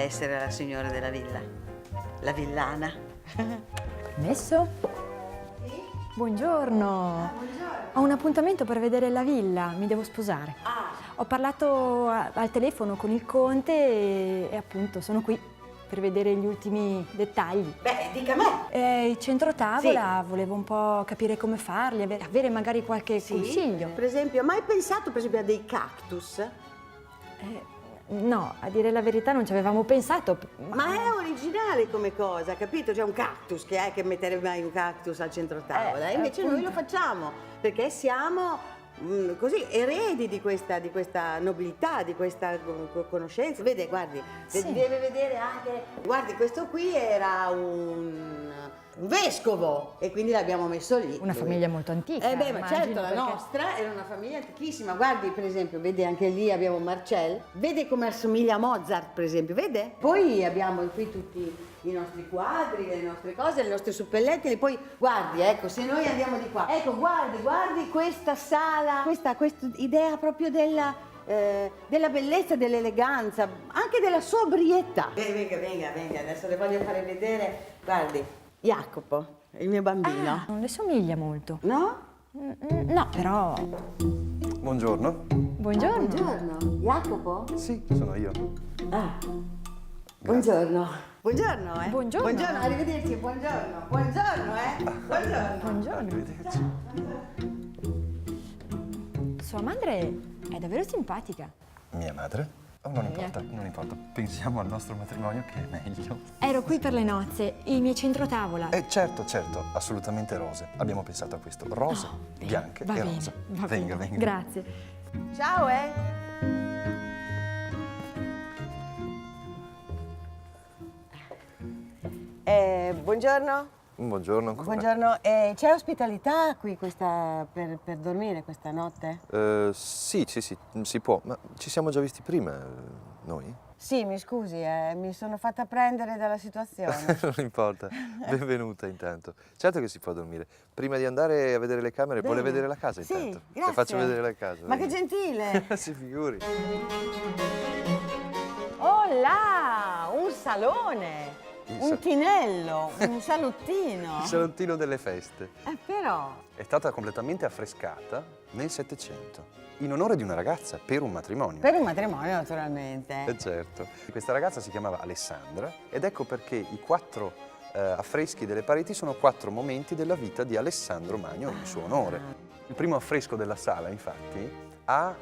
essere la signora della villa, la villana. Permesso? Sì? Buongiorno. Buongiorno. Ho un appuntamento per vedere la villa, mi devo sposare. Ah, Ho parlato al telefono con il conte e appunto sono qui per vedere gli ultimi dettagli. beh, dica a me. Il centro tavola, volevo un po' capire come farli, avere magari qualche consiglio. Per esempio, hai mai pensato per esempio a dei cactus? No, a dire la verità non ci avevamo pensato. Ma è originale come cosa, capito? C'è un cactus, che metterebbe mai un cactus al centro tavola? E invece noi lo facciamo, perché siamo così eredi di questa nobiltà, di questa conoscenza. Vede, guardi, Sì. deve vedere anche. Guardi, questo qui era un vescovo e quindi l'abbiamo messo lì. Una famiglia molto antica. Ma immagino, certo, la perché- nostra era una famiglia antichissima. Guardi, per esempio, vede anche lì abbiamo Marcel. Vede come assomiglia a Mozart, per esempio, vede? Poi abbiamo qui tutti i nostri quadri, le nostre cose, le nostre suppellettili. Poi guardi, ecco, se noi andiamo di qua. Ecco, guardi questa sala, questa idea proprio della bellezza, dell'eleganza, anche della sobrietà. Venga, adesso le voglio fare vedere. Guardi, Jacopo, il mio bambino. Ah, non le somiglia molto. No? No, però... Buongiorno. Buongiorno. Buongiorno. Jacopo? Sì, sono io. Ah. Buongiorno. Buongiorno, Buongiorno. Buongiorno, arrivederci, buongiorno. Buongiorno, Buongiorno. Buongiorno. Arrivederci. Sua madre è davvero simpatica. Mia madre? Oh, non importa, non importa. Pensiamo al nostro matrimonio che è meglio. Ero qui per le nozze, il mio centro tavola. Certo, assolutamente rose. Abbiamo pensato a questo. Rose, bianche Va e bene, rosa. va Venga, bene. venga. Grazie. Ciao, buongiorno. Buongiorno ancora. Buongiorno. C'è ospitalità qui per dormire questa notte? Sì, si può. Ma ci siamo già visti prima, noi? Sì, mi scusi, mi sono fatta prendere dalla situazione. Non importa. Benvenuta intanto. Certo che si può dormire. Prima di andare a vedere le camere, vuole Bene. vedere la casa Sì, intanto? grazie. Le faccio vedere la casa. Ma che venga. gentile! Si figuri. Oh là, un salone! Il Un tinello, un salottino. Il salottino delle feste. Però. È stata completamente affrescata nel Settecento, in onore di una ragazza, per un matrimonio. Per un matrimonio, naturalmente. Certo. Questa ragazza si chiamava Alessandra ed ecco perché i 4 affreschi delle pareti sono 4 momenti della vita di Alessandro Magno in suo onore. Il primo affresco della sala, infatti, ha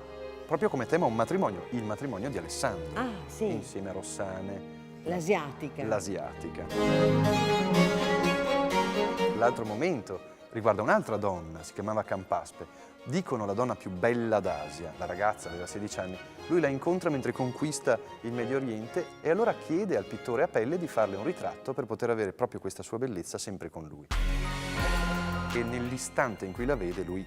proprio come tema un matrimonio, il matrimonio di Alessandro. Ah, sì. Insieme a Rossane, L'asiatica. l'asiatica. L'altro momento riguarda un'altra donna, si chiamava Campaspe. Dicono la donna più bella d'Asia, la ragazza aveva 16 anni. Lui la incontra mentre conquista il Medio Oriente e allora chiede al pittore a pelle di farle un ritratto per poter avere proprio questa sua bellezza sempre con lui. E nell'istante in cui la vede lui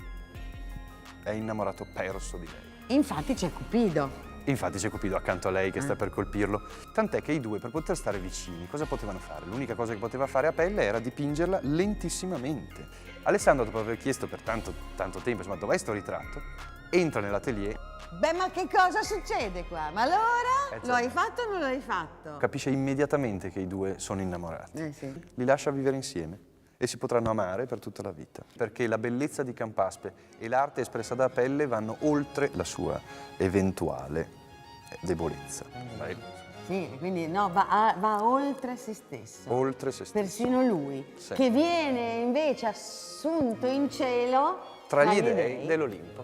è innamorato perso di lei. Infatti c'è Cupido. Infatti c'è Cupido accanto a lei che sta per colpirlo, tant'è che i due per poter stare vicini cosa potevano fare? L'unica cosa che poteva fare a pelle era dipingerla lentissimamente. Alessandro, dopo aver chiesto per tanto tempo, insomma, dov'è sto ritratto? Entra nell'atelier. Beh, ma che cosa succede qua? Ma allora? certo. Lo hai fatto o non lo hai fatto? Capisce immediatamente che i due sono innamorati. Sì. Li lascia vivere insieme e si potranno amare per tutta la vita. Perché la bellezza di Campaspe e l'arte espressa da Apelle vanno oltre la sua eventuale debolezza. Sì, quindi no, va oltre se stesso. Oltre se stesso. Persino lui, Sì. che viene invece assunto in cielo Tra gli dei dell'Olimpo.